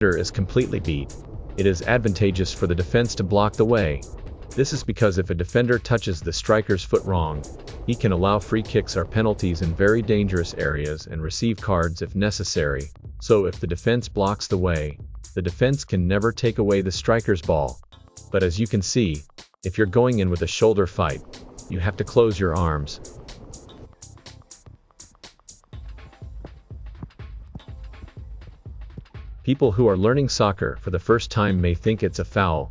is completely beat, it is advantageous for the defense to block the way. This is because if a defender touches the striker's foot wrong, he can allow free kicks or penalties in very dangerous areas and receive cards if necessary. So if the defense blocks the way, the defense can never take away the striker's ball. But as you can see, if you're going in with a shoulder fight, you have to close your arms. People who are learning soccer for the first time may think it's a foul,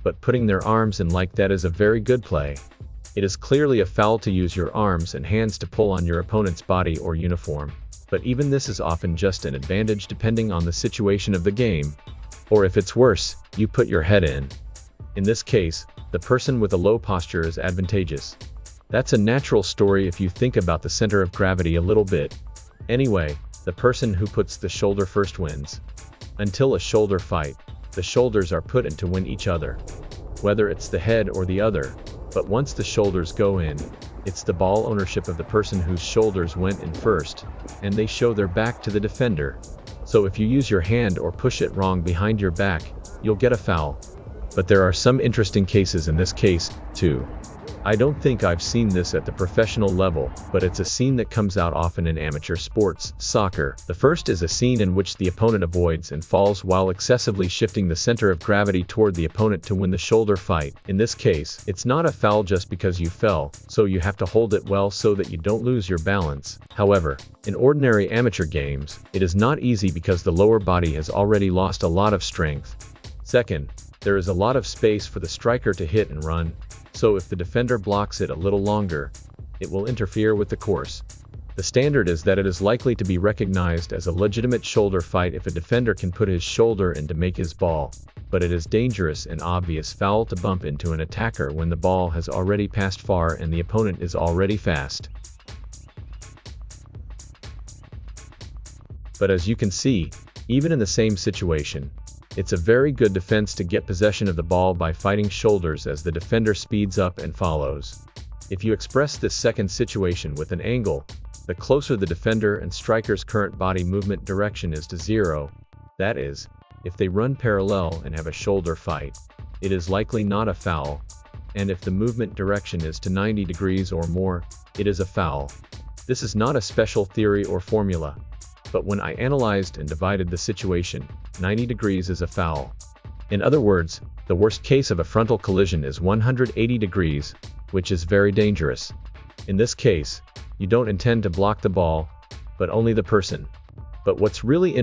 but putting their arms in like that is a very good play. It is clearly a foul to use your arms and hands to pull on your opponent's body or uniform, but even this is often just an advantage depending on the situation of the game. Or if it's worse, you put your head in. In this case, the person with a low posture is advantageous. That's a natural story if you think about the center of gravity a little bit. Anyway, the person who puts the shoulder first wins. Until a shoulder fight, the shoulders are put in to win each other. Whether it's the head or the other, but once the shoulders go in, it's the ball ownership of the person whose shoulders went in first, and they show their back to the defender. So if you use your hand or push it wrong behind your back, you'll get a foul. But there are some interesting cases in this case, too. I don't think I've seen this at the professional level, but it's a scene that comes out often in amateur sports, soccer. The first is a scene in which the opponent avoids and falls while excessively shifting the center of gravity toward the opponent to win the shoulder fight. In this case, it's not a foul just because you fell, so you have to hold it well so that you don't lose your balance. However, in ordinary amateur games, it is not easy because the lower body has already lost a lot of strength. Second, there is a lot of space for the striker to hit and run. So if the defender blocks it a little longer, it will interfere with the course. The standard is that it is likely to be recognized as a legitimate shoulder fight if a defender can put his shoulder in to make his ball, but it is dangerous and obvious foul to bump into an attacker when the ball has already passed far and the opponent is already fast. But as you can see, even in the same situation, it's a very good defense to get possession of the ball by fighting shoulders as the defender speeds up and follows. If you express this second situation with an angle, the closer the defender and striker's current body movement direction is to zero, that is, if they run parallel and have a shoulder fight, it is likely not a foul, and if the movement direction is to 90 degrees or more, it is a foul. This is not a special theory or formula, but when I analyzed and divided the situation, 90 degrees is a foul. In other words, the worst case of a frontal collision is 180 degrees, which is very dangerous. In this case, you don't intend to block the ball, but only the person. But what's really interesting